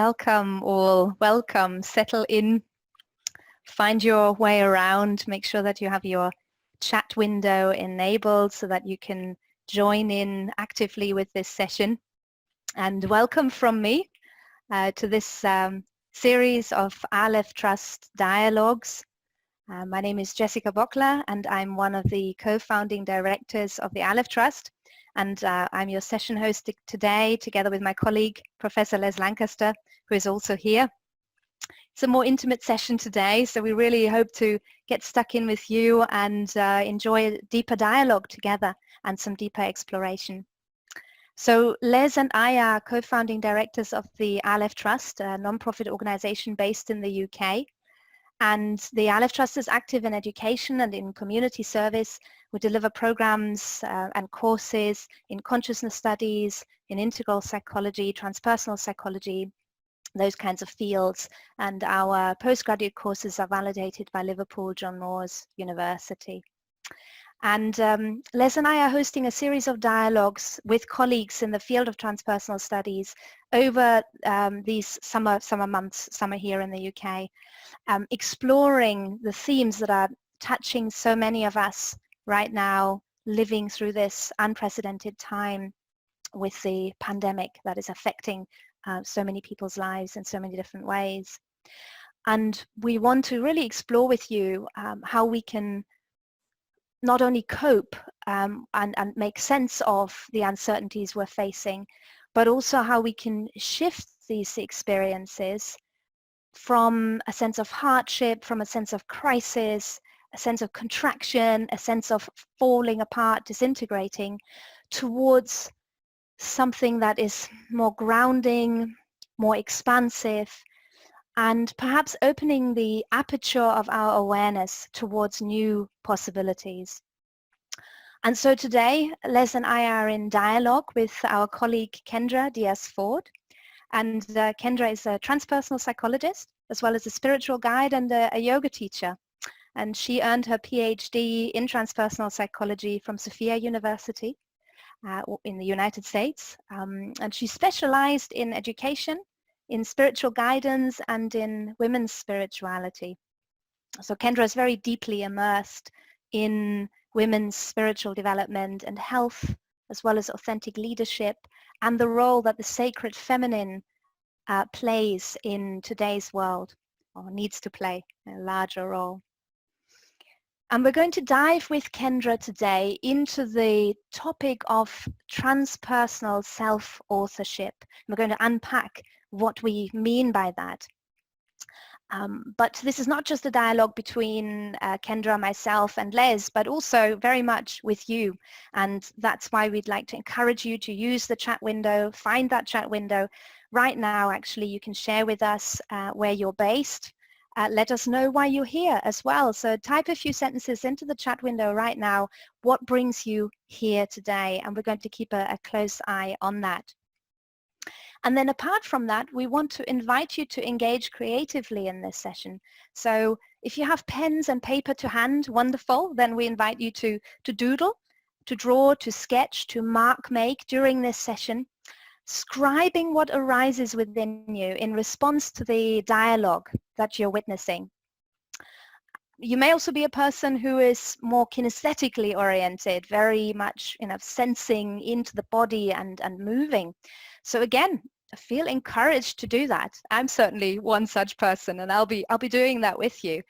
Welcome all, welcome, settle in, find your way around, make sure that you have your chat window enabled so that you can join in actively with this session. And welcome from me to this series of Aleph Trust Dialogues. My name is Jessica Bockler and I'm one of the co-founding directors of the Aleph Trust. And I'm your session host today, together with my colleague, Professor Les Lancaster, who is also here. It's a more intimate session today, so we really hope to get stuck in with you and enjoy a deeper dialogue together and some deeper exploration. So Les and I are co-founding directors of the Aleph Trust, a non-profit organization based in the UK. And the Aleph Trust is active in education and in community service. We deliver programs and courses in consciousness studies, in integral psychology, transpersonal psychology, those kinds of fields. And our postgraduate courses are validated by Liverpool John Moores University. And Les and I are hosting a series of dialogues with colleagues in the field of transpersonal studies over these summer months, summer here in the UK, exploring the themes that are touching so many of us right now, living through this unprecedented time with the pandemic that is affecting so many people's lives in so many different ways. And we want to really explore with you how we can not only cope and make sense of the uncertainties we're facing, but also how we can shift these experiences from a sense of hardship, from a sense of crisis, a sense of contraction, a sense of falling apart, disintegrating, towards something that is more grounding, more expansive, and perhaps opening the aperture of our awareness towards new possibilities. And so today, Les and I are in dialogue with our colleague Kendra Diaz-Ford. And Kendra is a transpersonal psychologist, as well as a spiritual guide and a yoga teacher. And she earned her PhD in transpersonal psychology from Sophia University in the United States. And she specialized in education, in spiritual guidance, and in women's spirituality. So Kendra is very deeply immersed in women's spiritual development and health, as well as authentic leadership and the role that the sacred feminine plays in today's world, or needs to play a larger role. And we're going to dive with Kendra today into the topic of transpersonal self-authorship. We're going to unpack what we mean by that. But this is not just a dialogue between Kendra, myself and Les, but also very much with you. And that's why we'd like to encourage you to use the chat window, find that chat window. Right now, actually, you can share with us where you're based. Let us know why you're here as well. So type a few sentences into the chat window right now. What brings you here today? And we're going to keep a close eye on that. And then apart from that, we want to invite you to engage creatively in this session. So if you have pens and paper to hand, wonderful. Then we invite you to doodle, to draw, to sketch, to make during this session, scribing what arises within you in response to the dialogue that you're witnessing. You may also be a person who is more kinesthetically oriented, very much sensing into the body and moving. So again, feel encouraged to do that. I'm certainly one such person, and I'll be doing that with you,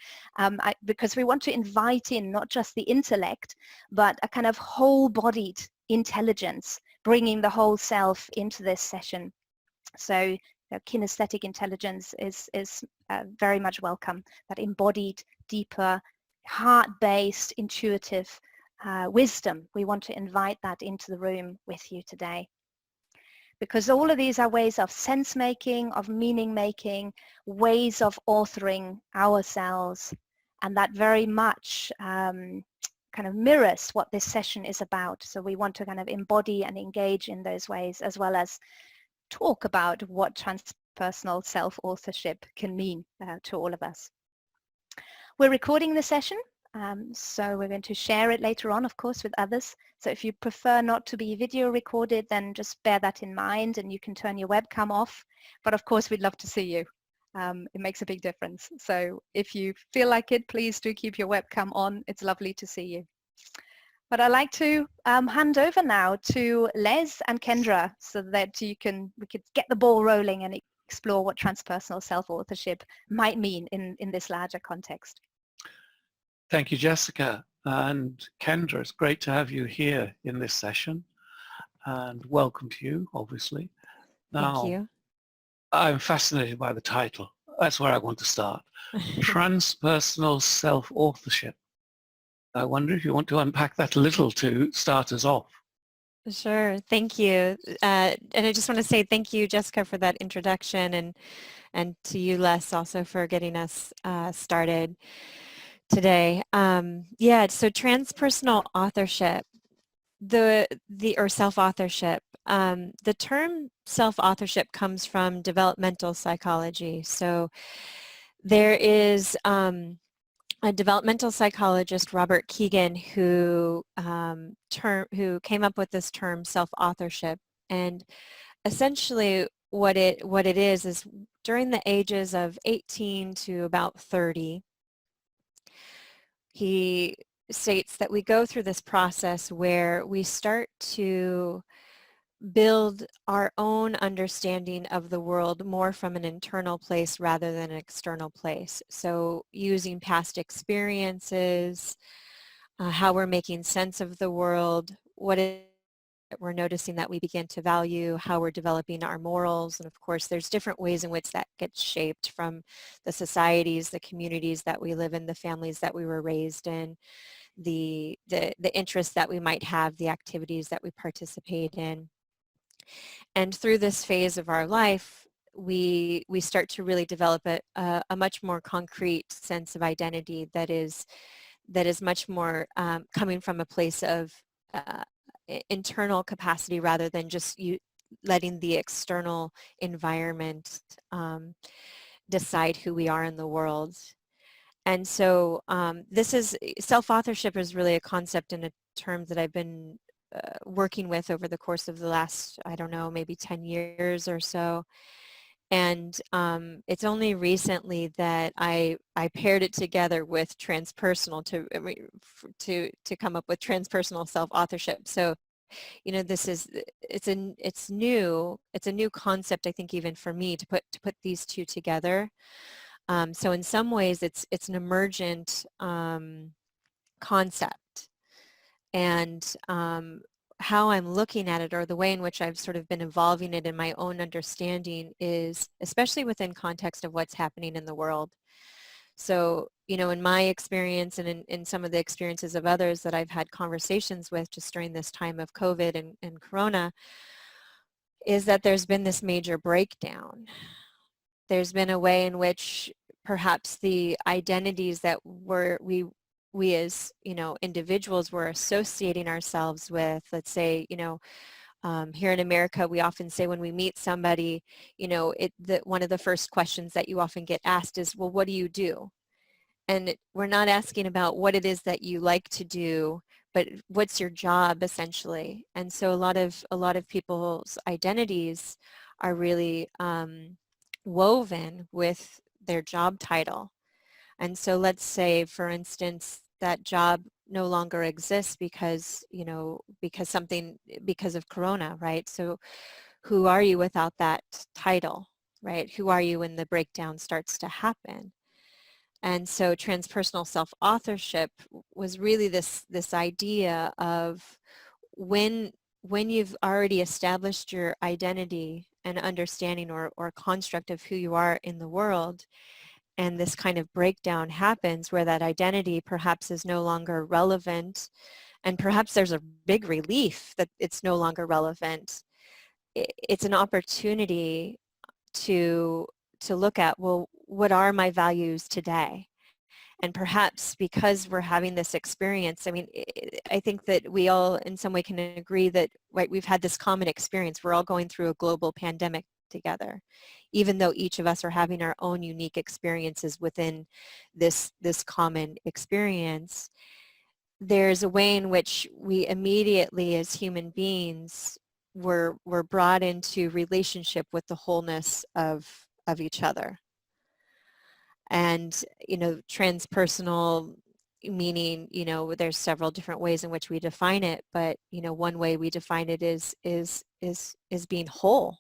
because we want to invite in not just the intellect, but a kind of whole-bodied intelligence, bringing the whole self into this session. So kinesthetic intelligence is very much welcome. That embodied, deeper, heart-based, intuitive wisdom. We want to invite that into the room with you today. Because all of these are ways of sense-making, of meaning-making, ways of authoring ourselves. And that very much kind of mirrors what this session is about. So we want to kind of embody and engage in those ways, as well as talk about what transpersonal self-authorship can mean to all of us. We're recording the session, So we're going to share it later on, of course, with others. So if you prefer not to be video recorded, then just bear that in mind and you can turn your webcam off. But of course, we'd love to see you. It makes a big difference. So if you feel like it, please do keep your webcam on. It's lovely to see you. But I'd like to hand over now to Les and Kendra so that we could get the ball rolling and explore what transpersonal self-authorship might mean in this larger context. Thank you, Jessica. And Kendra, it's great to have you here in this session. And welcome to you, obviously. Now, Thank you. I'm fascinated by the title. That's where I want to start. Transpersonal Self-Authorship. I wonder if you want to unpack that a little to start us off. Sure, thank you. And I just want to say thank you, Jessica, for that introduction, and to you, Les, also for getting us started today. Yeah, so transpersonal authorship, or self-authorship. The term self-authorship comes from developmental psychology. So there is a developmental psychologist, Robert Keegan, who came up with this term self-authorship. And essentially what it is during the ages of 18 to about 30, he states that we go through this process where we start to build our own understanding of the world more from an internal place rather than an external place. So using past experiences, how we're making sense of the world, what we're noticing that we begin to value, how we're developing our morals, and of course there's different ways in which that gets shaped from the societies, the communities that we live in, the families that we were raised in, the interests that we might have, the activities that we participate in. And through this phase of our life, we start to really develop a much more concrete sense of identity that is much more coming from a place of internal capacity rather than just letting the external environment decide who we are in the world. And so self-authorship is really a concept and a term that I've been working with over the course of the last, I don't know, maybe 10 years or so. And it's only recently that I paired it together with transpersonal to come up with transpersonal self-authorship. So, you know, it's a new concept, I think, even for me to put these two together. So in some ways, it's an emergent concept. And how I'm looking at it, or the way in which I've sort of been evolving it in my own understanding, is especially within context of what's happening in the world. So, you know, in my experience and in some of the experiences of others that I've had conversations with just during this time of COVID and Corona, is that there's been this major breakdown. There's been a way in which perhaps the identities that we as, you know, individuals were associating ourselves with, let's say, you know, here in America, we often say when we meet somebody, you know, one of the first questions that you often get asked is, well, what do you do? And we're not asking about what it is that you like to do, but what's your job, essentially. And so a lot of people's identities are really woven with their job title. And so let's say, for instance, that job no longer exists because, you know, because of Corona, right? So who are you without that title, right? Who are you when the breakdown starts to happen? And so transpersonal self-authorship was really this idea of when you've already established your identity and understanding or construct of who you are in the world, and this kind of breakdown happens where that identity perhaps is no longer relevant, and perhaps there's a big relief that it's no longer relevant. It's an opportunity to look at, well, what are my values today? And perhaps because we're having this experience, I mean, I think that we all in some way can agree that, right, we've had this common experience. We're all going through a global pandemic together. Even though each of us are having our own unique experiences within this common experience, there's a way in which we immediately as human beings were brought into relationship with the wholeness of each other. And, transpersonal meaning, there's several different ways in which we define it, but, one way we define it is being whole,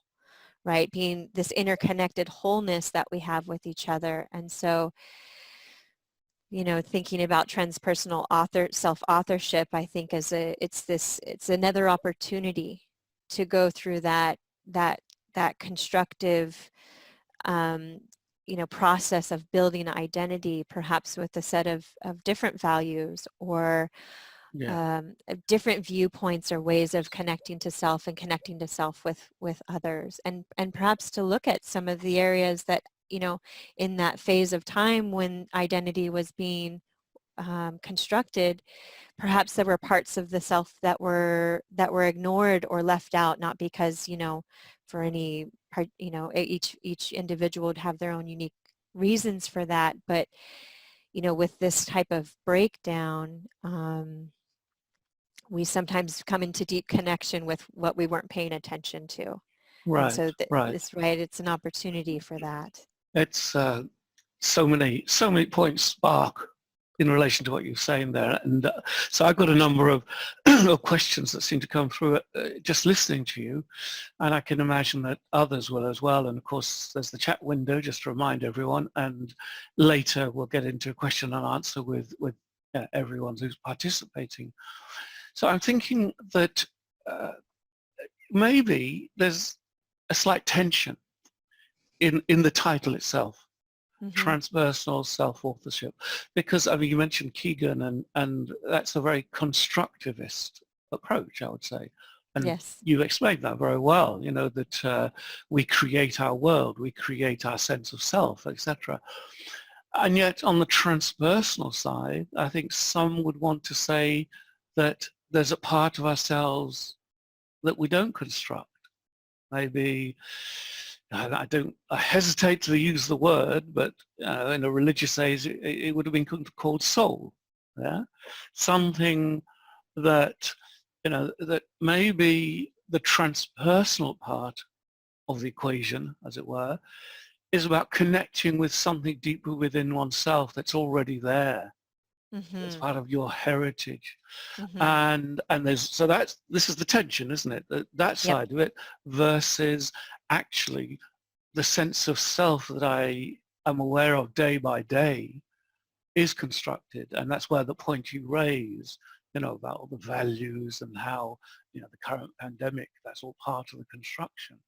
right? Being this interconnected wholeness that we have with each other. And so, thinking about transpersonal self-authorship, I think it's another opportunity to go through that constructive, process of building identity, perhaps with a set of different values or different viewpoints or ways of connecting to self and connecting to self with others, and perhaps to look at some of the areas that, in that phase of time when identity was being constructed, perhaps there were parts of the self that were ignored or left out, not because, for any part, each individual would have their own unique reasons for that, but, with this type of breakdown, we sometimes come into deep connection with what we weren't paying attention to. Right, and so right. It's an opportunity for that. It's so many points spark in relation to what you're saying there. And so I've got a number of, of questions that seem to come through just listening to you. And I can imagine that others will as well. And of course, there's the chat window, just to remind everyone. And later we'll get into a question and answer with everyone who's participating. So I'm thinking that maybe there's a slight tension in the title itself. Mm-hmm. Transpersonal self-authorship, because I mean you mentioned Keegan, and that's a very constructivist approach, I would say, and yes, you explained that very well, that we create our world, we create our sense of self, etc. And yet on the transpersonal side, I think some would want to say that there's a part of ourselves that we don't construct. Maybe I hesitate to use the word, but in a religious age, it would have been called soul. Yeah, something that that maybe the transpersonal part of the equation, as it were, is about connecting with something deeper within oneself that's already there. Mm-hmm. It's part of your heritage. Mm-hmm. And this is the tension, isn't it? That side of it versus actually the sense of self that I am aware of day by day is constructed. And that's where the point you raise, about all the values and how, the current pandemic, that's all part of the construction.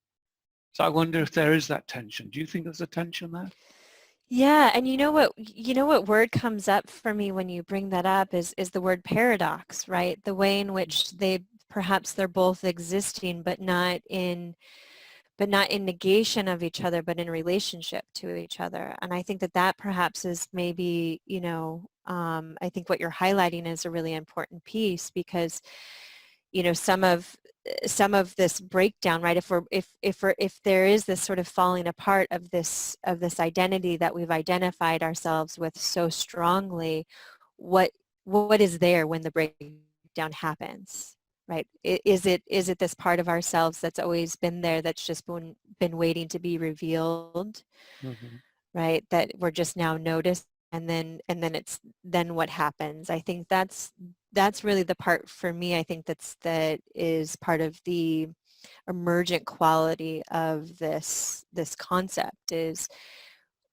So I wonder if there is that tension. Do you think there's a tension there? Yeah, and you know what word comes up for me when you bring that up is the word paradox, right? The way in which they're both existing, but not in negation of each other, but in relationship to each other. And I think that perhaps is maybe, I think what you're highlighting is a really important piece, because, some of this breakdown, right? If there is this sort of falling apart of this identity that we've identified ourselves with so strongly, what is there when the breakdown happens, right? Is it this part of ourselves that's always been there, that's just been waiting to be revealed, mm-hmm. right? That we're just now noticed, and then what happens? I think that's really the part for me. I think that is part of the emergent quality of this concept, is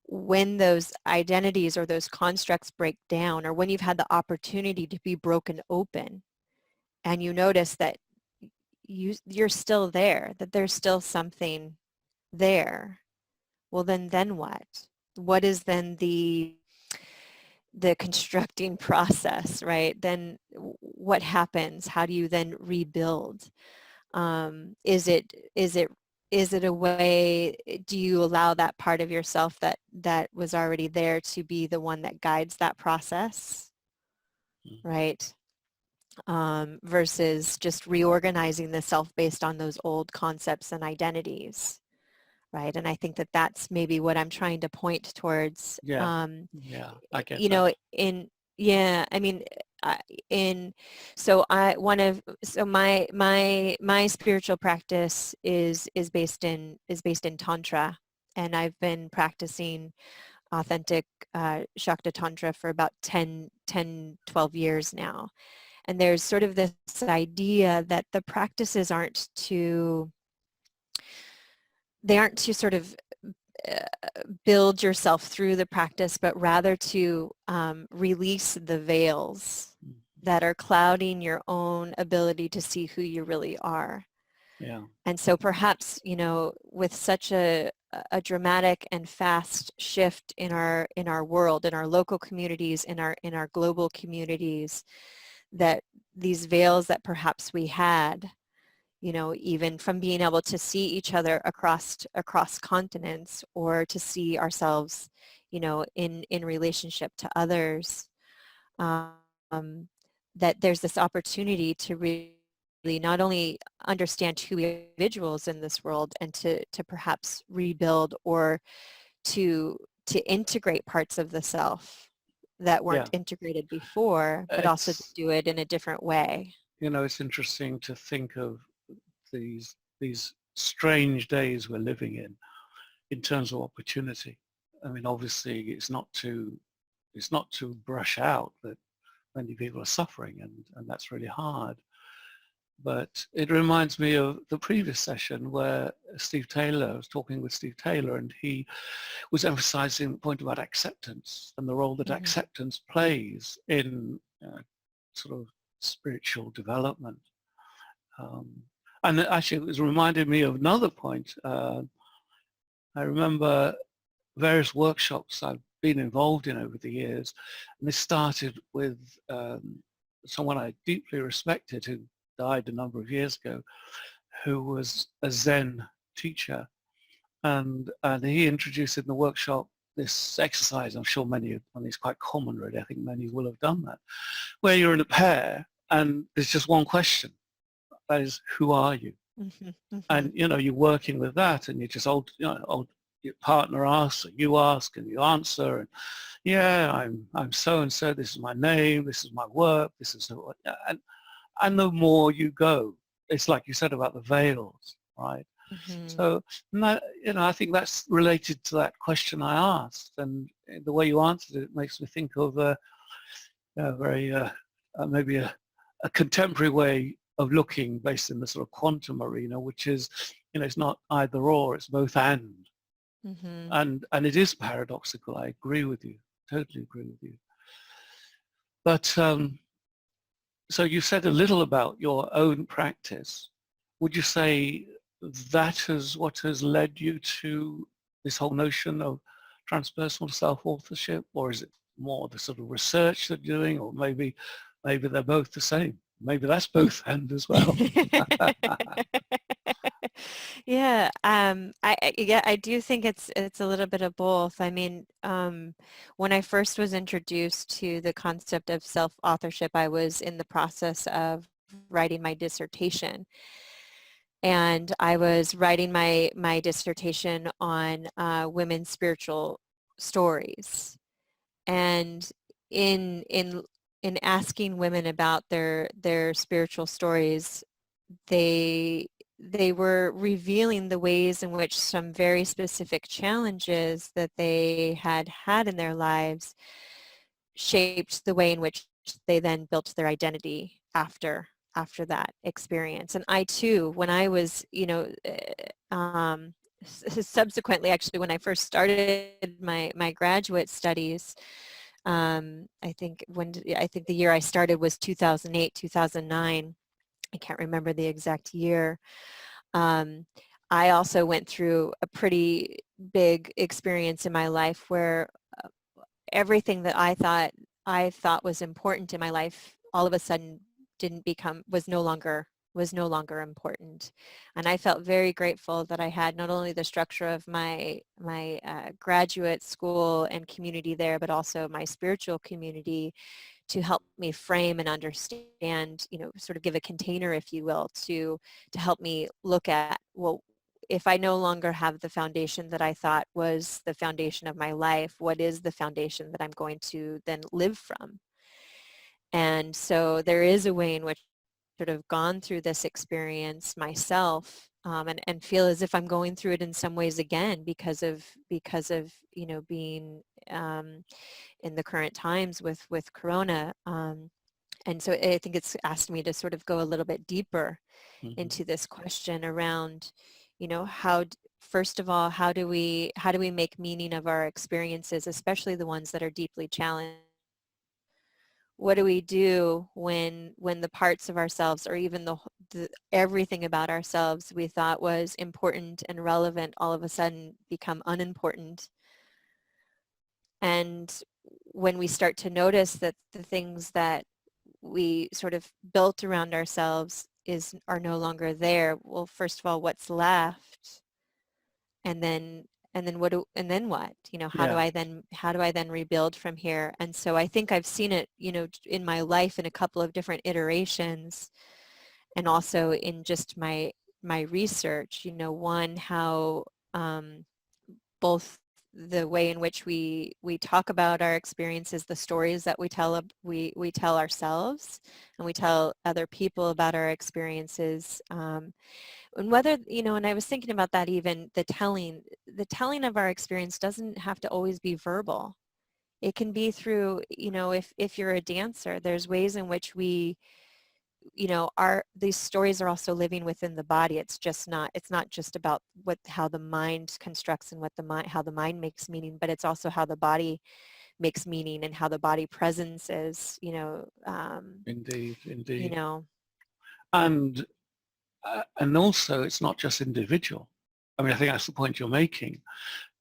when those identities or those constructs break down, or when you've had the opportunity to be broken open, and you notice that you're still there, that there's still something there. Well, then what? What is then the constructing process, right? Then what happens? How do you then rebuild? Is it a way, do you allow that part of yourself that was already there to be the one that guides that process, right? Versus just reorganizing the self based on those old concepts and identities. right? And I think that that's maybe what I'm trying to point towards. Yeah. Yeah, I get You that. know, yeah, I mean, so my spiritual practice is based in Tantra, and I've been practicing authentic Shakta Tantra for about 12 years now. And there's sort of this idea that the practices they aren't to sort of build yourself through the practice, but rather to release the veils that are clouding your own ability to see who you really are. Yeah. And so perhaps, you know, with such a dramatic and fast shift in our world, in our local communities, in our global communities, that these veils that perhaps we had, you know, even from being able to see each other across continents, or to see ourselves, you know, in relationship to others, um, that there's this opportunity to really not only understand who we are individuals in this world, and to perhaps rebuild, or to integrate parts of the self that Yeah. weren't integrated before, but also to It's, do it in a different way. you know, it's interesting to think of these strange days we're living in terms of opportunity. I mean, obviously, it's not to brush out that many people are suffering, and that's really hard. But it reminds me of the previous session where Steve Taylor, I was talking with Steve Taylor, and he was emphasizing the point about acceptance and the role that Mm-hmm. acceptance plays in sort of spiritual development. Um, and actually, it was reminding me of another point. I remember various workshops I've been involved in over the years, and this started with someone I deeply respected who died a number of years ago, who was a Zen teacher, and he introduced in the workshop this exercise. I'm sure many, I mean, it's quite common really, I think many will have done that, where you're in a pair and there's just one question, that is, who are you? Mm-hmm. Mm-hmm. And you know, you're working with that, and you just your partner asks, or you ask, and you answer, and yeah, I'm so and so. This is my name. This is my work. This is who, and the more you go, it's like you said about the veils, right? Mm-hmm. So that, you know, I think that's related to that question I asked, and the way you answered it makes me think of a very maybe a contemporary way of looking based in the sort of quantum arena, which is, you know, it's not either or, it's both and. Mm-hmm. And it is paradoxical. I agree with you, totally agree with you. But so you said a little about your own practice. Would you say that is what has led you to this whole notion of transpersonal self-authorship, or is it more the sort of research that you're doing, or maybe they're both the same? Maybe that's both and as well. Yeah, yeah, I do think it's a little bit of both. I mean, when I first was introduced to the concept of self-authorship, I was in the process of writing my dissertation, and I was writing my dissertation on women's spiritual stories. And in in in asking women about their spiritual stories, they were revealing the ways in which some very specific challenges that they had had in their lives shaped the way in which they then built their identity after that experience. And I too, when I was, you know, subsequently, actually, when I first started my graduate studies, I think the year I started was 2008, 2009. I can't remember the exact year. I also went through a pretty big experience in my life where everything that I thought was important in my life all of a sudden was no longer important. And I felt very grateful that I had not only the structure of my graduate school and community there, but also my spiritual community to help me frame and understand, you know, sort of give a container, if you will, to help me look at, well, if I no longer have the foundation that I thought was the foundation of my life, what is the foundation that I'm going to then live from? And so there is a way in which I've sort of gone through this experience myself, and feel as if I'm going through it in some ways again because of being in the current times with Corona. And so I think it's asked me to sort of go a little bit deeper into this question around, first of all, how do we make meaning of our experiences, especially the ones that are deeply challenged? What do we do when the parts of ourselves, or even the everything about ourselves we thought was important and relevant, all of a sudden become unimportant? And when we start to notice that the things that we sort of built around ourselves are no longer there, well, first of all, what's left? And then what? Yeah. How do I then rebuild from here? And so I think I've seen it, in my life in a couple of different iterations, and also in just my research. One, how both the way in which we talk about our experiences, the stories that we tell ourselves, and we tell other people about our experiences, and whether, and I was thinking about that, even the telling of our experience doesn't have to always be verbal. It can be through, if you're a dancer, there's ways in which we, these stories are also living within the body. It's not just about how the mind constructs and how the mind makes meaning, but it's also how the body makes meaning and how the body presence is, Indeed, you indeed. know. And also, it's not just individual. I mean, I think that's the point you're making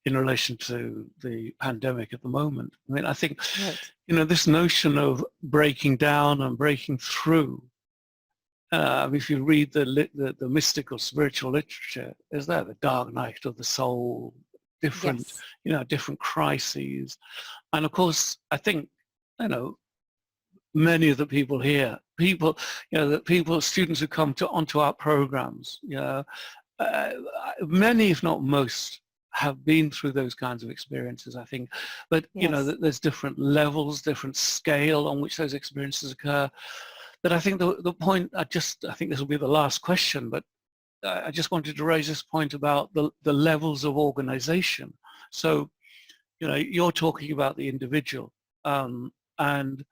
in relation to the pandemic at the moment. I mean, I think, Right. this notion of breaking down and breaking through, if you read the mystical spiritual literature, is that the dark night of the soul, different, Yes. different crises. And of course, I think, many of the people here, students who come onto our programs, uh, many, if not most, have been through those kinds of experiences, I think. But, Yes. there's different levels, different scale on which those experiences occur. But I think the point, I think this will be the last question, but I just wanted to raise this point about the levels of organization. So, you're talking about the individual, and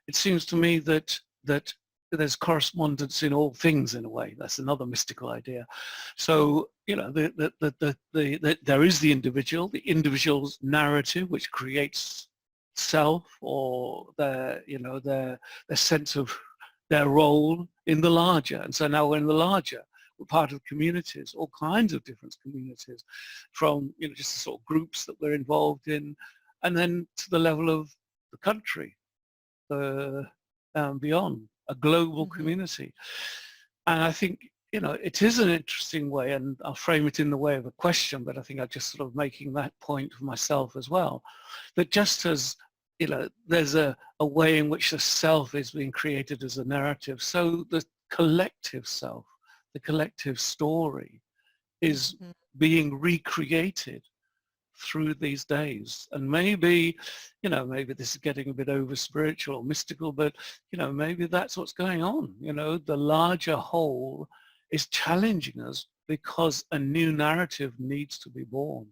it seems to me that there's correspondence in all things in a way. That's another mystical idea. So, there is the individual's narrative, which creates self, or their sense of their role in the larger. And so now we're in the larger. We're part of communities, all kinds of different communities, from just the sort of groups that we're involved in, and then to the level of the country, beyond, a global community. And I think it is an interesting way, and I'll frame it in the way of a question, but I think I'm just sort of making that point for myself as well, that just as there's a way in which the self is being created as a narrative, so the collective self, the collective story, is being recreated through these days. And maybe, maybe this is getting a bit over spiritual or mystical, but, maybe that's what's going on. The larger whole is challenging us because a new narrative needs to be born.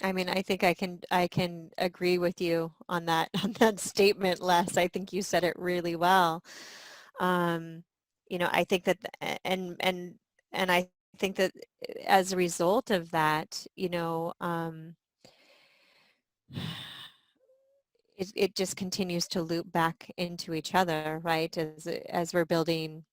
I mean, I think I can agree with you on that statement, Les. I think you said it really well. I think that, and I think that as a result of that, it just continues to loop back into each other, right? As we're building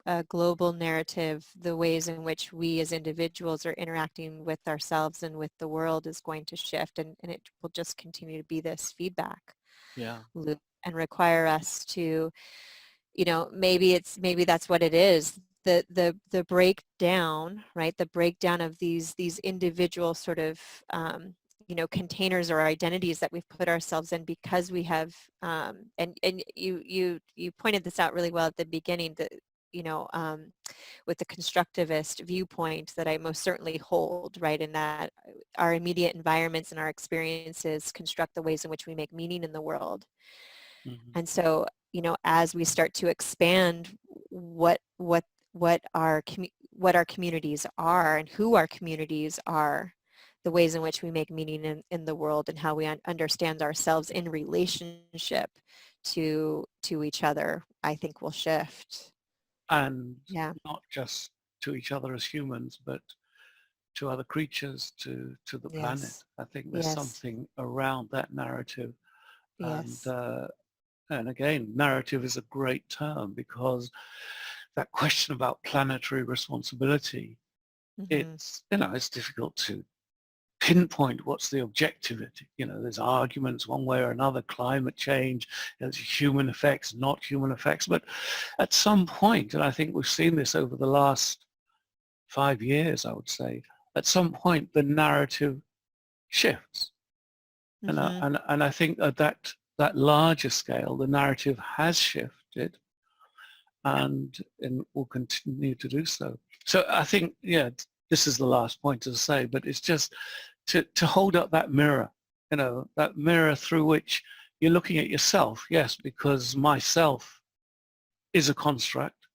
a global narrative, the ways in which we as individuals are interacting with ourselves and with the world is going to shift, and it will just continue to be this feedback loop and require us to, maybe that's what it is. The breakdown, right? The breakdown of these individual sort of containers or identities that we've put ourselves in, because we have and you pointed this out really well at the beginning, with the constructivist viewpoint that I most certainly hold, right, in that our immediate environments and our experiences construct the ways in which we make meaning in the world. Mm-hmm. And so, as we start to expand what our communities are and who our communities are, the ways in which we make meaning in the world and how we understand ourselves in relationship to each other, I think will shift. And Yeah. not just to each other as humans, but to other creatures, to the planet. Yes. I think there's Yes. something around that narrative. Yes. And again, narrative is a great term, because that question about planetary responsibility, Mm-hmm. it's difficult to pinpoint what's the objectivity. There's arguments one way or another, climate change, there's human effects, not human effects. But at some point, and I think we've seen this over the last 5 years, I would say, at some point the narrative shifts. Mm-hmm. And I think at that larger scale, the narrative has shifted and will continue to do so. So I think, this is the last point to say, but it's just to hold up that mirror, that mirror through which you're looking at yourself. Yes, because myself is a construct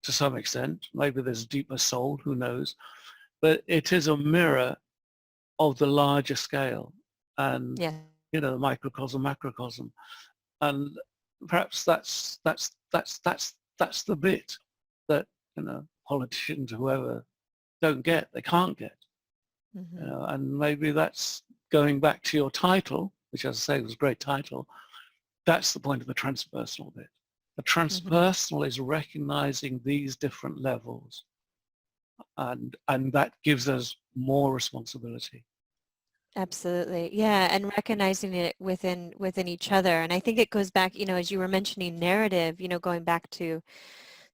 to some extent. Maybe there's a deeper soul, who knows? But it is a mirror of the larger scale, and Yeah. the microcosm, macrocosm, and perhaps that's the bit that politicians, whoever, don't get. They can't get. Mm-hmm. And maybe that's going back to your title, which, as I say, was a great title. That's the point of the transpersonal bit. The transpersonal is recognizing these different levels, and that gives us more responsibility. Absolutely. Yeah. And recognizing it within each other. And I think it goes back, as you were mentioning narrative, going back to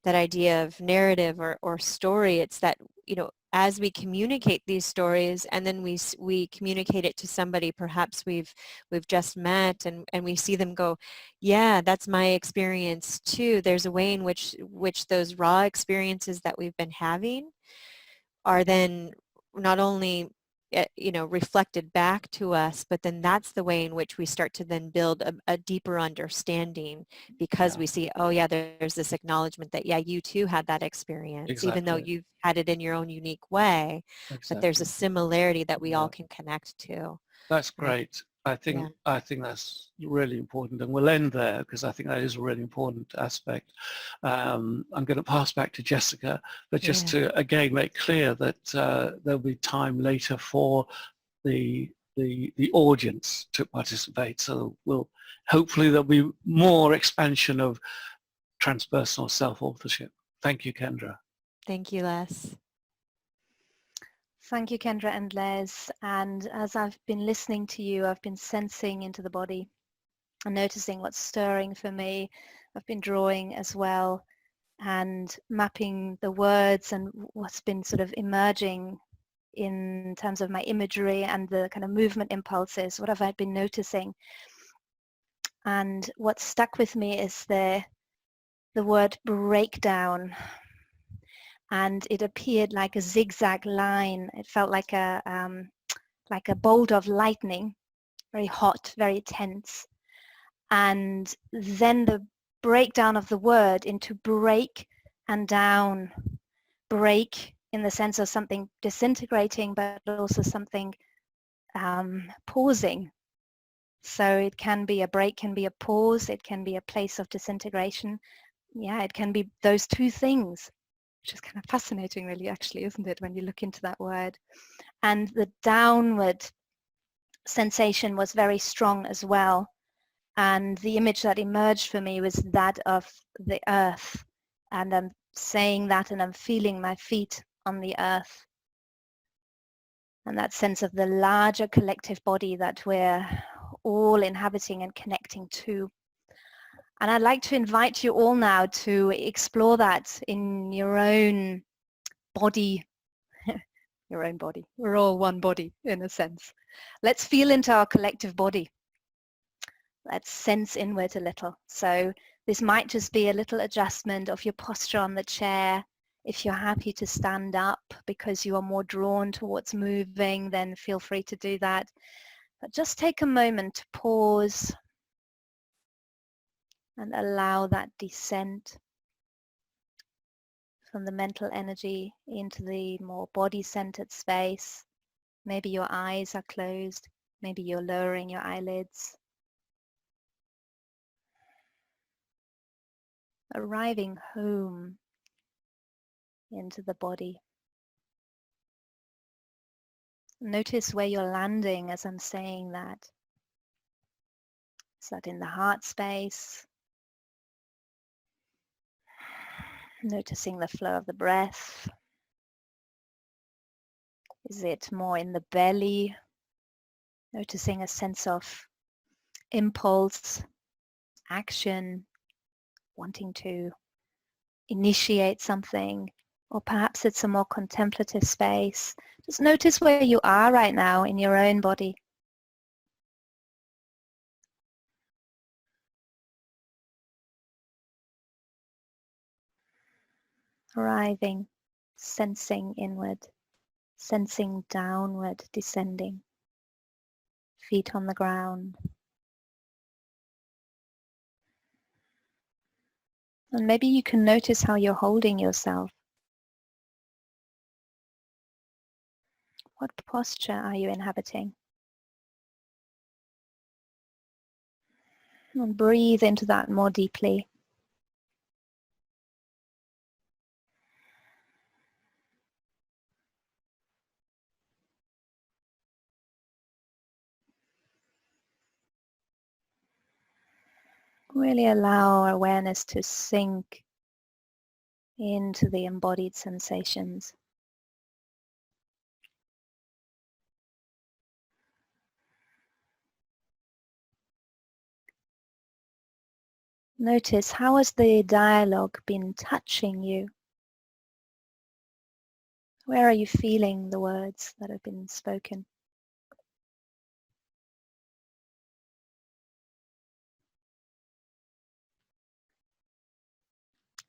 that idea of narrative or story, it's that, as we communicate these stories and then we communicate it to somebody perhaps we've just met, and we see them go, yeah, that's my experience too. There's a way in which those raw experiences that we've been having are then not only reflected back to us, but then that's the way in which we start to then build a deeper understanding, because we see, oh yeah, there's this acknowledgement that, yeah, you too had that experience, even though you've had it in your own unique way, but there's a similarity that we all can connect to. That's great. I think that's really important, and we'll end there because I think that is a really important aspect. I'm going to pass back to Jessica, but just to again make clear that there'll be time later for the audience to participate. So hopefully there'll be more expansion of transpersonal self-authorship. Thank you, Kendra. Thank you, Les. Thank you, Kendra and Les. And as I've been listening to you, I've been sensing into the body and noticing what's stirring for me. I've been drawing as well and mapping the words and what's been sort of emerging in terms of my imagery and the kind of movement impulses. What have I been noticing? And what stuck with me is the word breakdown. And it appeared like a zigzag line. It felt like a bolt of lightning, very hot, very tense. And then the breakdown of the word into break and down. Break in the sense of something disintegrating, but also something pausing. So it can be a break, can be a pause, it can be a place of disintegration. Yeah, it can be those two things, which is kind of fascinating really, actually, isn't it, when you look into that word. And the downward sensation was very strong as well. And the image that emerged for me was that of the earth. And I'm saying that and I'm feeling my feet on the earth. And that sense of the larger collective body that we're all inhabiting and connecting to. And I'd like to invite you all now to explore that in your own body. Your own body. We're all one body in a sense. Let's feel into our collective body. Let's sense inward a little. So This might just be a little adjustment of your posture on the chair. If you're happy to stand up because you are more drawn towards moving, then feel free to do that. But just take a moment to pause and allow that descent from the mental energy into the more body-centered space. Maybe your eyes are closed. Maybe you're lowering your eyelids. Arriving home into the body. Notice where you're landing as I'm saying that. Is that in the heart space? Noticing the flow of the breath. Is it more in the belly? Noticing a sense of impulse, action, wanting to initiate something, or perhaps it's a more contemplative space. Just notice where you are right now in your own body. Arriving, sensing inward, sensing downward, descending, feet on the ground. And maybe you can notice how you're holding yourself. What posture are you inhabiting? And breathe into that more deeply. Really allow our awareness to sink into the embodied sensations. Notice, how has the dialogue been touching you? Where are you feeling the words that have been spoken?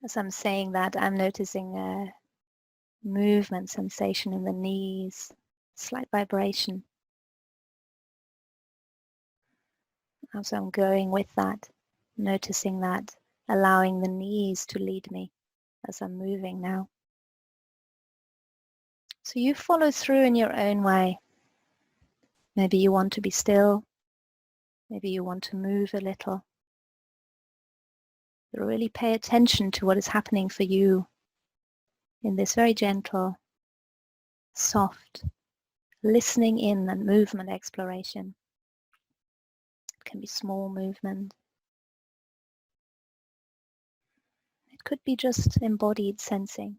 As I'm saying that, I'm noticing a movement sensation in the knees, slight vibration. As I'm going with that, noticing that, allowing the knees to lead me as I'm moving now. So you follow through in your own way. Maybe you want to be still. Maybe you want to move a little. But really pay attention to what is happening for you in this very gentle, soft, listening in and movement exploration. It can be small movement. It could be just embodied sensing.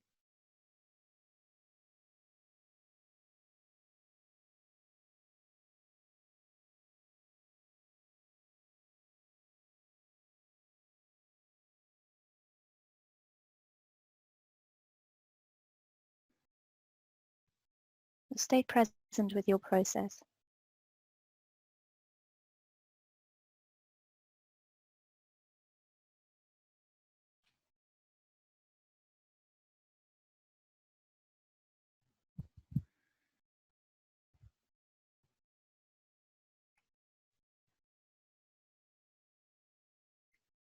Stay present with your process.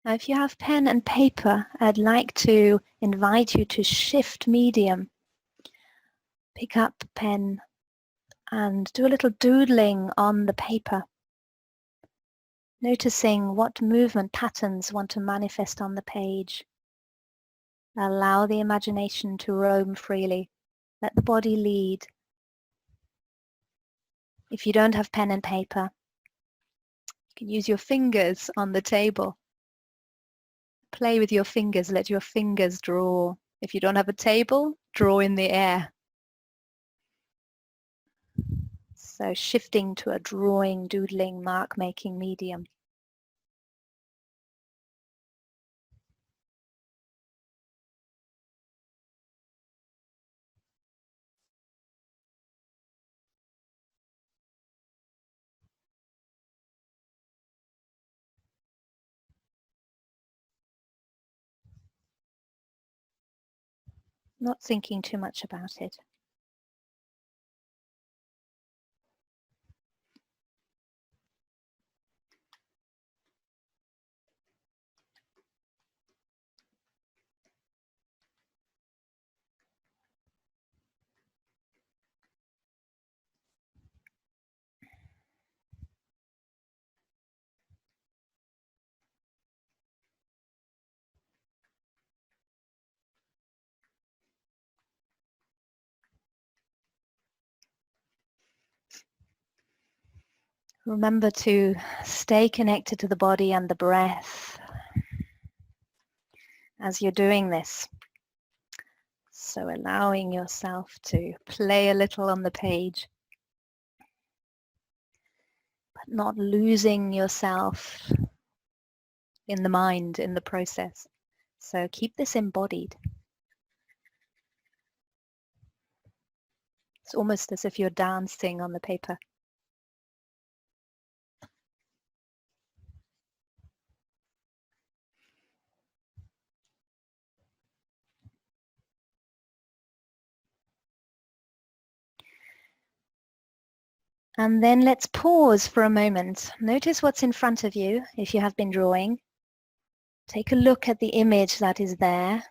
Now, if you have pen and paper, I'd like to invite you to shift medium. Pick up a pen and do a little doodling on the paper. Noticing what movement patterns want to manifest on the page. Allow the imagination to roam freely. Let the body lead. If you don't have pen and paper, you can use your fingers on the table. Play with your fingers, let your fingers draw. If you don't have a table, draw in the air. So shifting to a drawing, doodling, mark-making medium. not thinking too much about it. Remember to stay connected to the body and the breath as you're doing this. So allowing yourself to play a little on the page, but not losing yourself in the mind, in the process. So keep this embodied. It's almost as if you're dancing on the paper. And then let's pause for a moment. Notice what's in front of you if you have been drawing. Take a look at the image that is there.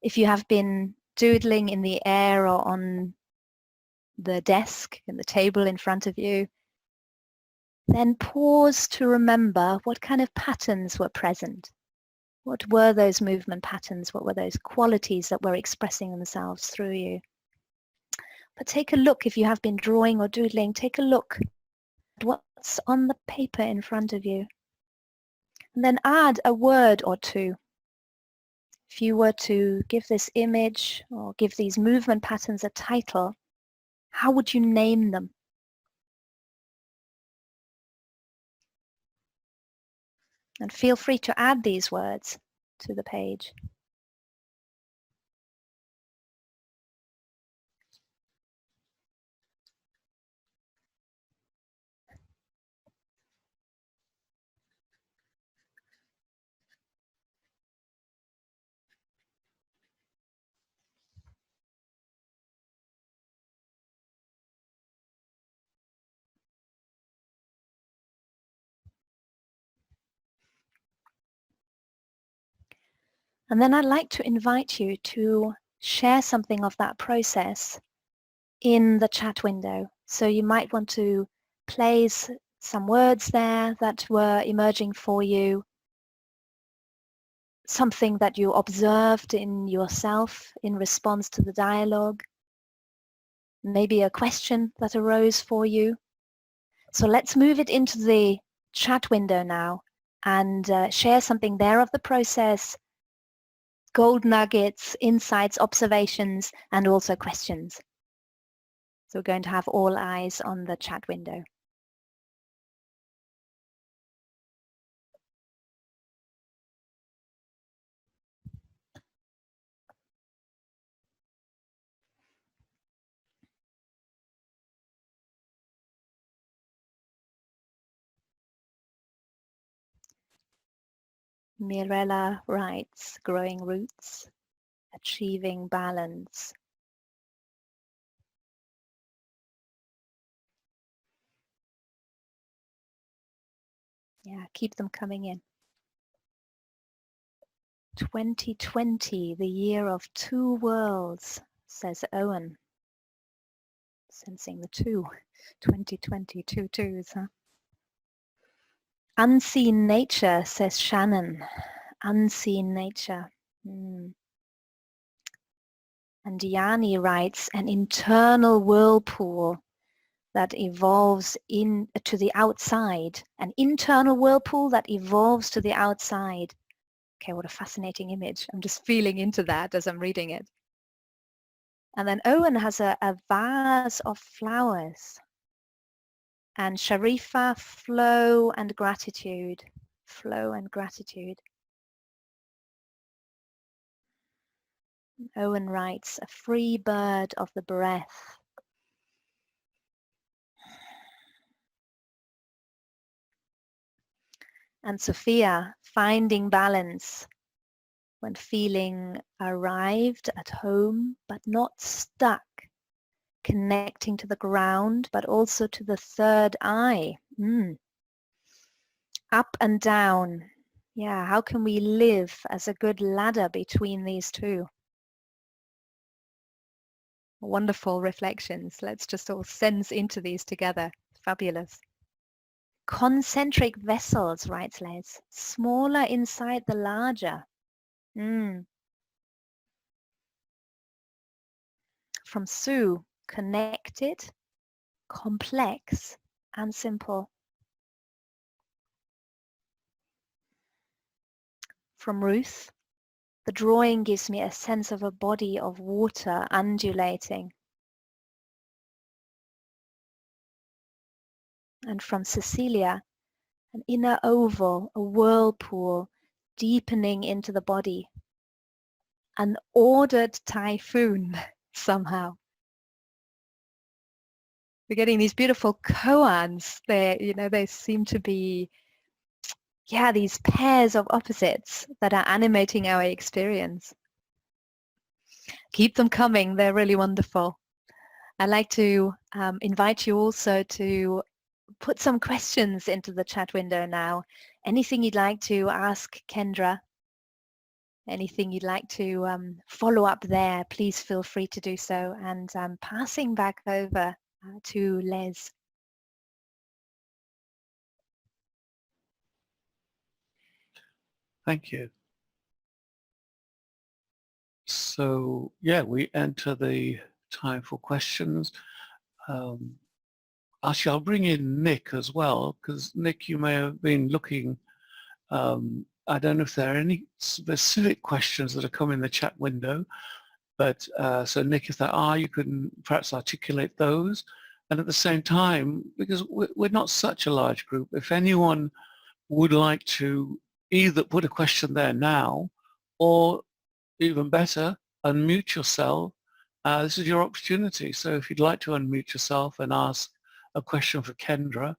If you have been doodling in the air or on the desk, in the table in front of you, then pause to remember what kind of patterns were present. What were those movement patterns? What were those qualities that were expressing themselves through you? But take a look, if you have been drawing or doodling, take a look at what's on the paper in front of you. And then add a word or two. If you were to give this image or give these movement patterns a title, how would you name them? And feel free to add these words to the page. And then I'd like to invite you to share something of that process in the chat window. So you might want to place some words there that were emerging for you, something that you observed in yourself in response to the dialogue, maybe a question that arose for you. So let's move it into the chat window now and share something there of the process, gold nuggets, insights, observations, and also questions. So we're going to have all eyes on the chat window. Mirella writes, growing roots, achieving balance. Yeah, keep them coming in. 2020, the year of two worlds, says Owen. Sensing the two. 2020, two twos, huh? Unseen nature, says Shannon. Unseen nature. And Yanni writes, an internal whirlpool that evolves to the outside. An internal whirlpool that evolves to the outside. Okay, what a fascinating image. I'm just feeling into that as I'm reading it. And then Owen has a vase of flowers. And Sharifa, flow and gratitude. Flow and gratitude. Owen writes, a free bird of the breath. And Sophia, finding balance when feeling arrived at home, but not stuck, connecting to the ground, but also to the third eye. Up and down. Yeah, how can we live as a good ladder between these two? Wonderful reflections. Let's just all sense into these together. Fabulous. Concentric vessels, writes Les. Smaller inside the larger. From Sue, connected, complex, and simple. From Ruth, the drawing gives me a sense of a body of water undulating. And from Cecilia, an inner oval, a whirlpool deepening into the body. An ordered typhoon somehow. We're getting these beautiful koans. They seem to be, these pairs of opposites that are animating our experience. Keep them coming. They're really wonderful. I'd like to invite you also to put some questions into the chat window now. Anything you'd like to ask Kendra, anything you'd like to follow up there, please feel free to do so. And I'm passing back over to Les. Thank you. So, yeah, we enter the time for questions. Actually, I'll bring in Nick as well, because Nick, you may have been looking. I don't know if there are any specific questions that are coming in the chat window, but so Nick, if there are, you can perhaps articulate those. And at the same time, because we're not such a large group, if anyone would like to either put a question there now, or even better, unmute yourself, this is your opportunity. So if you'd like to unmute yourself and ask a question for Kendra,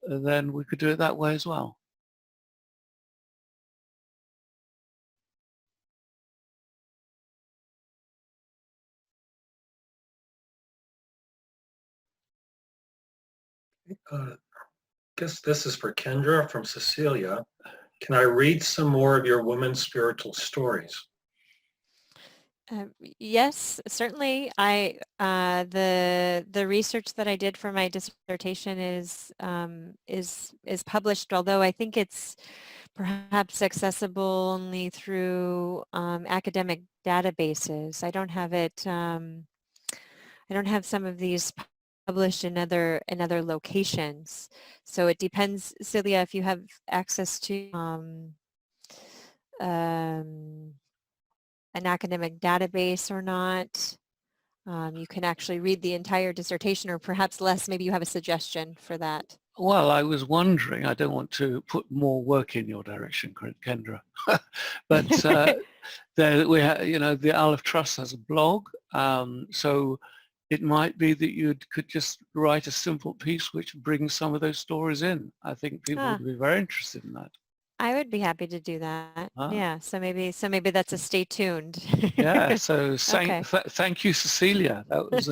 then we could do it that way as well. Guess this is for Kendra from Cecilia. Can I read some more of your women's spiritual stories? Yes, certainly. The research that I did for my dissertation is published, although I think it's perhaps accessible only through academic databases. I don't have it. I don't have some of these published in other locations. So it depends, Celia, if you have access to an academic database or not. You can actually read the entire dissertation, or perhaps less, maybe you have a suggestion for that. Well, I was wondering, I don't want to put more work in your direction, Kendra, but there we have, the Aleph Trust has a blog, so it might be that you could just write a simple piece which brings some of those stories in. I think people would be very interested in that. I would be happy to do that. Yeah, so maybe that's a stay tuned. Yeah, so thank you, Cecilia. That was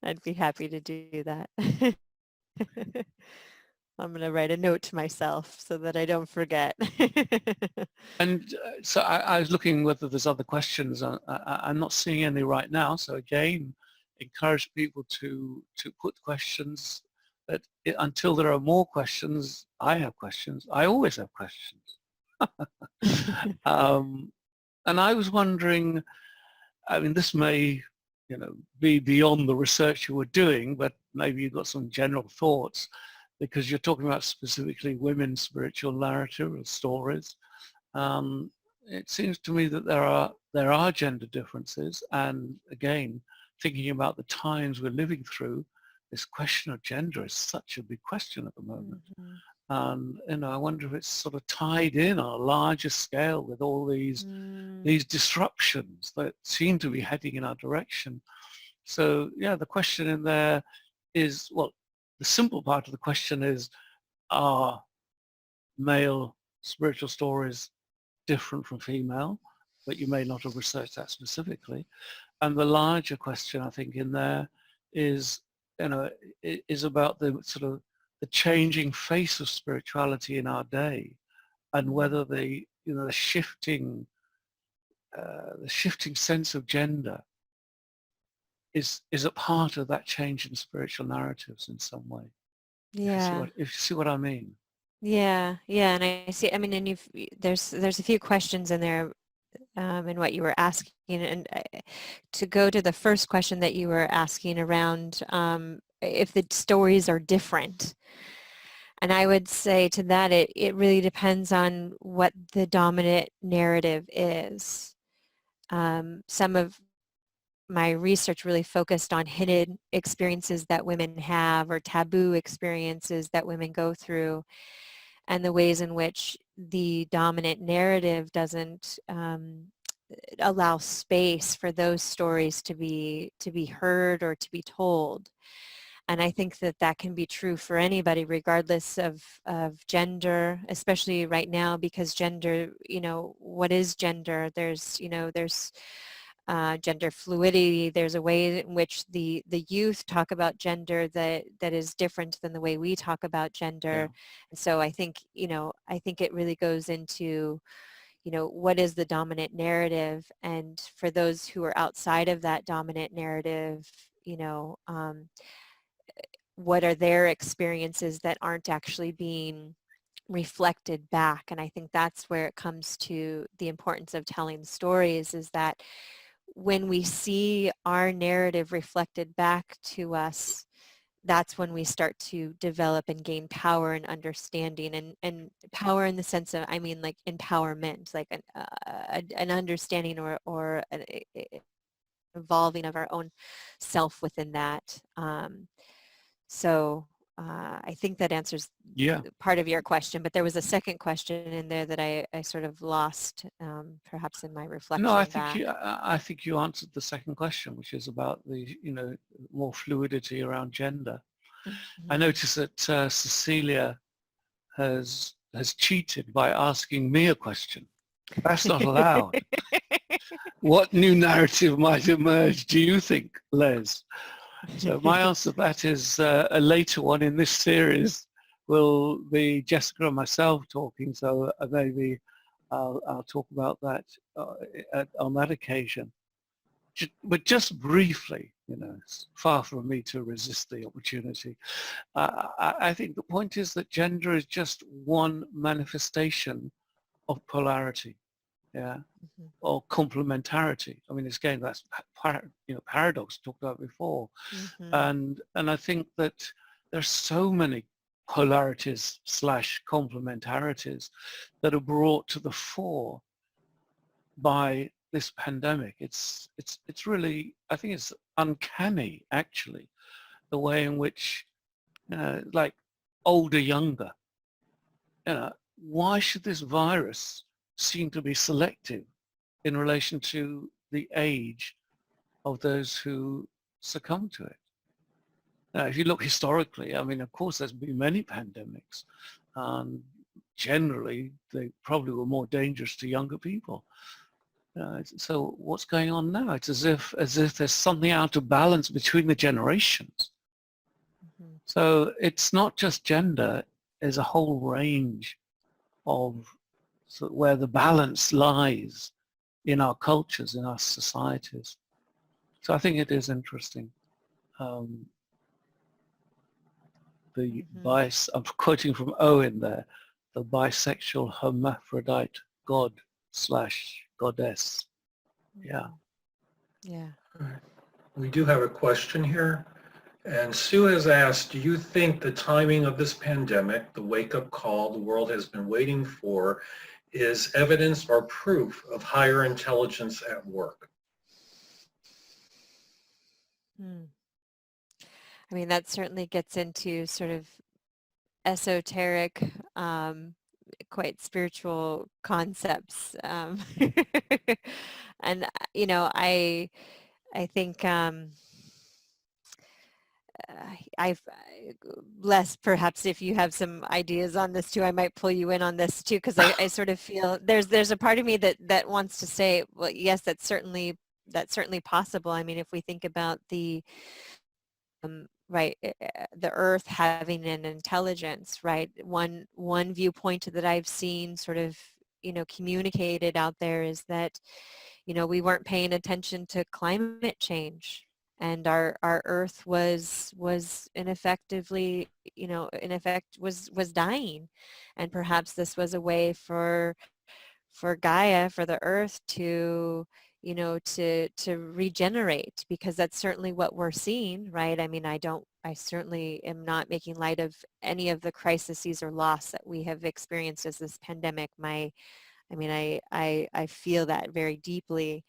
I'd be happy to do that. I'm going to write a note to myself so that I don't forget. And so I was looking whether there's other questions. I'm not seeing any right now. So again, encourage people to put questions. That until there are more questions, I have questions. I always have questions. And I was wondering, I mean, this may, be beyond the research you were doing, but maybe you've got some general thoughts, because you're talking about specifically women's spiritual narrative or stories. It seems to me that there are gender differences, and again, thinking about the times we're living through, this question of gender is such a big question at the moment. And I wonder if it's sort of tied in on a larger scale with all these disruptions that seem to be heading in our direction. So yeah, the question in there is, well, the simple part of the question is, are male spiritual stories different from female, but you may not have researched that specifically. And the larger question, I think, in there is, is about the sort of the changing face of spirituality in our day, and whether the shifting sense of gender is a part of that change in spiritual narratives in some way. Yeah. If you see what I mean. Yeah, and I see. I mean, and there's a few questions in there in what you were asking, and to go to the first question that you were asking around if the stories are different. And I would say to that, it really depends on what the dominant narrative is. Some of my research really focused on hidden experiences that women have, or taboo experiences that women go through, and the ways in which the dominant narrative doesn't allow space for those stories to be heard or to be told. And I think that can be true for anybody, regardless of gender, especially right now, because gender, what is gender? There's gender fluidity. There's a way in which the youth talk about gender that is different than the way we talk about gender. Yeah. And so I think it really goes into, what is the dominant narrative? And for those who are outside of that dominant narrative, what are their experiences that aren't actually being reflected back? And I think that's where it comes to the importance of telling stories, is that when we see our narrative reflected back to us, that's when we start to develop and gain power and understanding, and power in the sense of, I mean, like empowerment, like an understanding or an evolving of our own self within that. So I think that answers part of your question, but there was a second question in there that I sort of lost, perhaps in my reflection. No, I think you answered the second question, which is about the more fluidity around gender. Mm-hmm. I noticed that Cecilia has cheated by asking me a question. That's not allowed. What new narrative might emerge, do you think, Les? So my answer to that is a later one in this series will be Jessica and myself talking, so maybe I'll talk about that on that occasion. But just briefly, it's far from me to resist the opportunity. I think the point is that gender is just one manifestation of polarity. Yeah, mm-hmm. Or complementarity. I mean, again, that's paradox talked about before, mm-hmm. and I think that there's so many polarities / complementarities that are brought to the fore by this pandemic. It's really, I think it's uncanny, actually, the way in which, like older, younger, why should this virus seem to be selective in relation to the age of those who succumb to it? Now, if you look historically, I mean, of course, there's been many pandemics, and generally they probably were more dangerous to younger people. So what's going on now? It's as if there's something out of balance between the generations. Mm-hmm. So it's not just gender, there's a whole range of where the balance lies in our cultures, in our societies. So I think it is interesting. I'm quoting from Owen there, the bisexual hermaphrodite god / goddess. Yeah. Yeah. All right. We do have a question here. And Sue has asked, do you think the timing of this pandemic, the wake-up call the world has been waiting for, is evidence or proof of higher intelligence at work? I mean, that certainly gets into sort of esoteric, quite spiritual concepts. And, I think I've less perhaps if you have some ideas on this too, I might pull you in on this too, because I sort of feel there's a part of me that wants to say, well, yes, that's certainly possible. I mean, if we think about the right, the Earth having an intelligence, right? One viewpoint that I've seen sort of, communicated out there is that, we weren't paying attention to climate change, and our Earth was ineffectively, in effect was dying, and perhaps this was a way for Gaia, for the Earth to, to regenerate, because that's certainly what we're seeing, right? I mean, I certainly am not making light of any of the crises or loss that we have experienced as this pandemic. I feel that very deeply.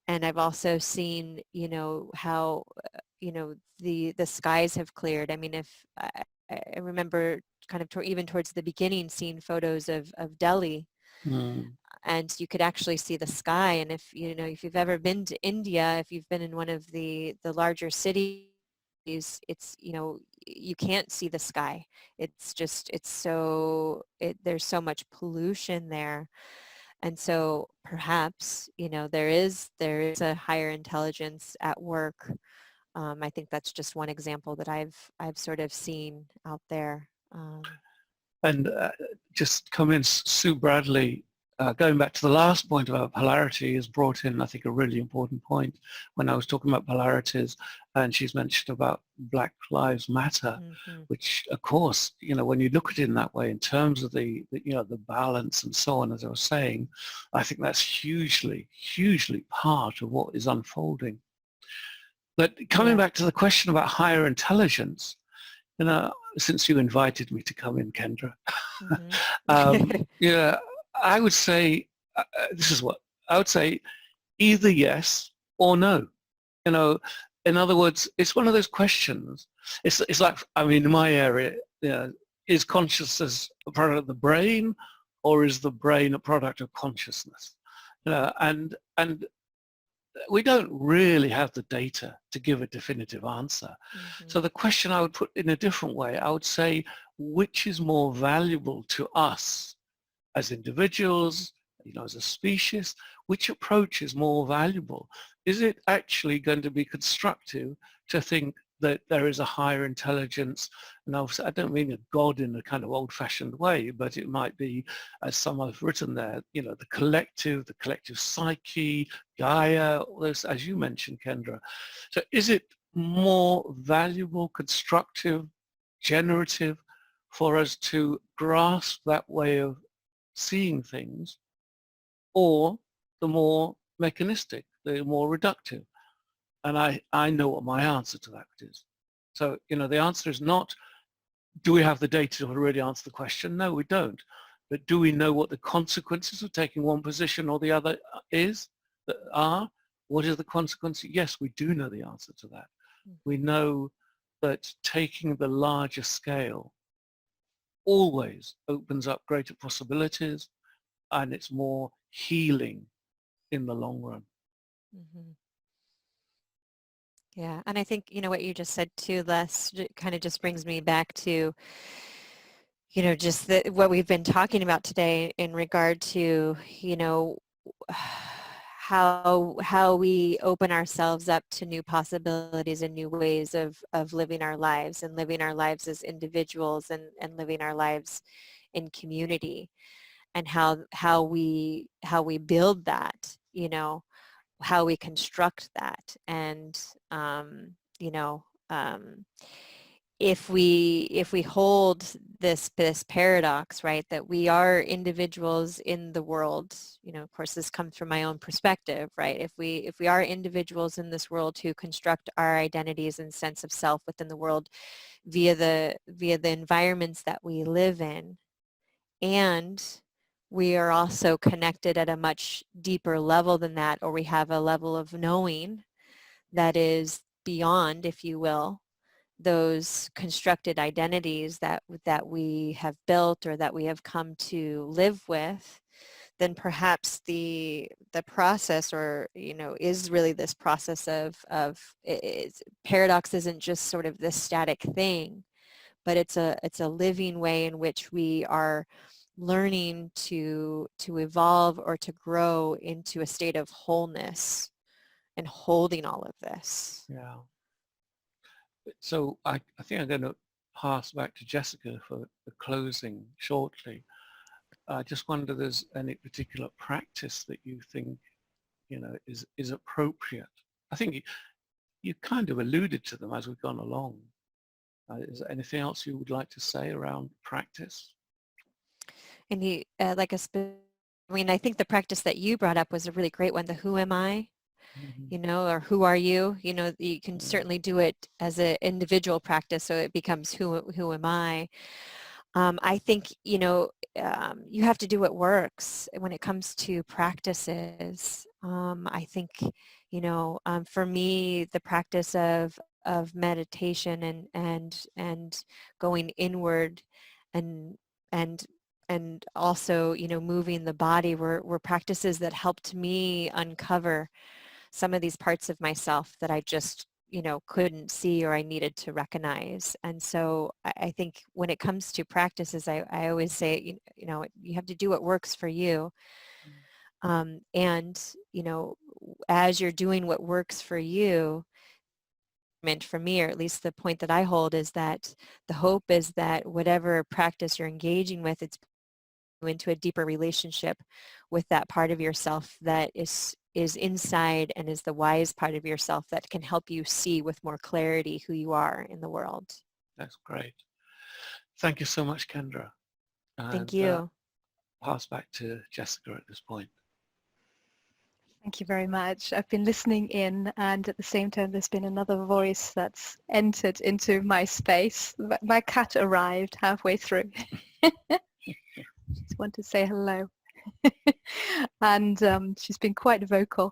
And I've also seen, how, the skies have cleared. I mean, if I remember kind of even towards the beginning, seeing photos of Delhi, and you could actually see the sky. And if you've ever been to India, if you've been in one of the larger cities, it's, you can't see the sky. There's so much pollution there. And so perhaps, there is a higher intelligence at work. I think that's just one example that I've sort of seen out there. And just come in, Sue Bradley, going back to the last point about polarity, has brought in, I think, a really important point when I was talking about polarities, and she's mentioned about Black Lives Matter, which, of course, when you look at it in that way, in terms of the balance and so on, as I was saying, I think that's hugely, hugely part of what is unfolding. But coming back to the question about higher intelligence, since you invited me to come in, Kendra, I would say, this is what I would say, either yes or no. In other words, it's one of those questions. It's like, I mean, in my area, is consciousness a product of the brain, or is the brain a product of consciousness? And we don't really have the data to give a definitive answer. So the question I would put in a different way, I would say, which is more valuable to us as individuals, as a species? Which approach is more valuable? Is it actually going to be constructive to think that there is a higher intelligence? And I don't mean a God in a kind of old-fashioned way, but it might be, as some have written there, the collective psyche, Gaia, all those, as you mentioned, Kendra. So is it more valuable, constructive, generative for us to grasp that way of seeing things, or the more mechanistic, the more reductive? And I know what my answer to that is. So, the answer is not, do we have the data to really answer the question? No, we don't. But do we know what the consequences of taking one position or the other are? What is the consequence? Yes, we do know the answer to that. We know that taking the larger scale always opens up greater possibilities, and it's more healing in the long run. Yeah, and I think, what you just said too, Les, kind of just brings me back to, just what we've been talking about today in regard to, how we open ourselves up to new possibilities and new ways of living our lives, and living our lives as individuals, and living our lives in community, and how we build that, how we construct that. And if we hold this paradox, right, that we are individuals in the world, of course this comes from my own perspective, right, if we are individuals in this world who construct our identities and sense of self within the world via the environments that we live in, and we are also connected at a much deeper level than that, or we have a level of knowing that is beyond, if you will, those constructed identities that we have built or that we have come to live with, then perhaps the process, or is really this process of paradox isn't just sort of this static thing, but it's a living way in which we are learning to evolve or to grow into a state of wholeness and holding all of this. Yeah. So I think I'm going to pass back to Jessica for the closing shortly. I just wonder if there's any particular practice that you think, is appropriate. I think you kind of alluded to them as we've gone along. Is there anything else you would like to say around practice? And I think the practice that you brought up was a really great one, the who am I? Mm-hmm. Or who are you? You can certainly do it as an individual practice, so it becomes who am I? I think, you have to do what works when it comes to practices. I think, for me, the practice of meditation and going inward and also, moving the body were practices that helped me uncover some of these parts of myself that I just, couldn't see or I needed to recognize. And so I think when it comes to practices, I always say, you have to do what works for you. And, as you're doing what works for you, meant for me, or at least the point that I hold, is that the hope is that whatever practice you're engaging with, it's into a deeper relationship with that part of yourself that is inside and is the wise part of yourself that can help you see with more clarity who you are in the world. That's great. Thank you so much, Kendra. Thank you. Pass back to Jessica at this point. Thank you very much. I've been listening in, and at the same time there's been another voice that's entered into my space. My cat arrived halfway through. Just want to say hello. And she's been quite vocal.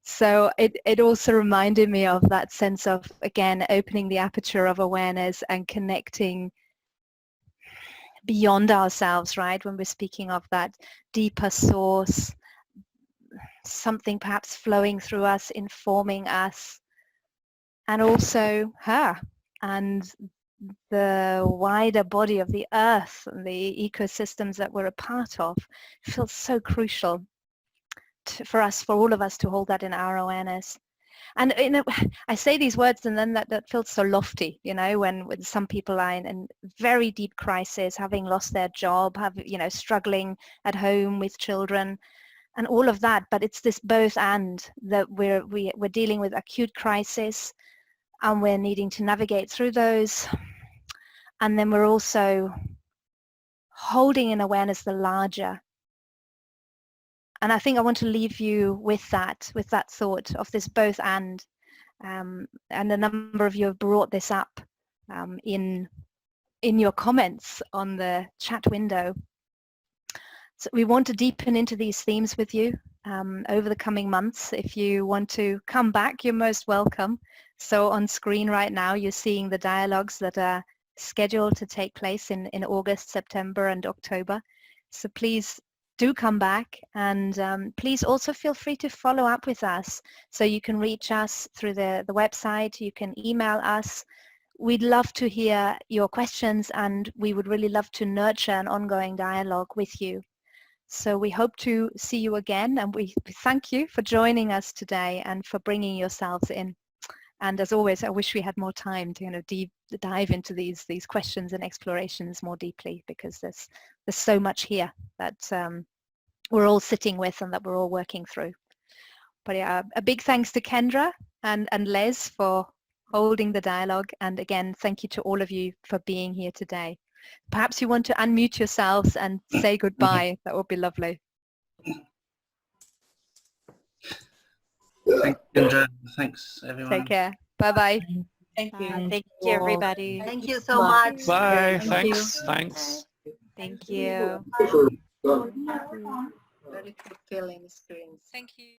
So it also reminded me of that sense of, again, opening the aperture of awareness and connecting beyond ourselves, right? When we're speaking of that deeper source, something perhaps flowing through us, informing us, and also her and the wider body of the earth and the ecosystems that we're a part of. It feels so crucial for all of us to hold that in our awareness. And I say these words and then that feels so lofty, when some people are in very deep crisis, having lost their job, struggling at home with children and all of that. But it's this both and, that we're dealing with acute crisis and we're needing to navigate through those. And then we're also holding in awareness the larger. And I think I want to leave you with that thought of this both and a number of you have brought this up in your comments on the chat window. So we want to deepen into these themes with you over the coming months. If you want to come back, you're most welcome. So on screen right now, you're seeing the dialogues that are scheduled to take place in August, September, and October. So please do come back, and please also feel free to follow up with us. So you can reach us through the website, you can email us. We'd love to hear your questions, and we would really love to nurture an ongoing dialogue with you. So we hope to see you again, and we thank you for joining us today and for bringing yourselves in. And as always, I wish we had more time to dive into these questions and explorations more deeply, because there's so much here that we're all sitting with and that we're all working through. But yeah, a big thanks to Kendra and Les for holding the dialogue. And again, thank you to all of you for being here today. Perhaps you want to unmute yourselves and say goodbye. That would be lovely. Thanks, Kendra. Thanks, everyone. Take care. Bye-bye. Thank you. Thank you, everybody. Thank you so much. Bye. Thanks. Thanks. Thank you. Very fulfilling experience. Thank you.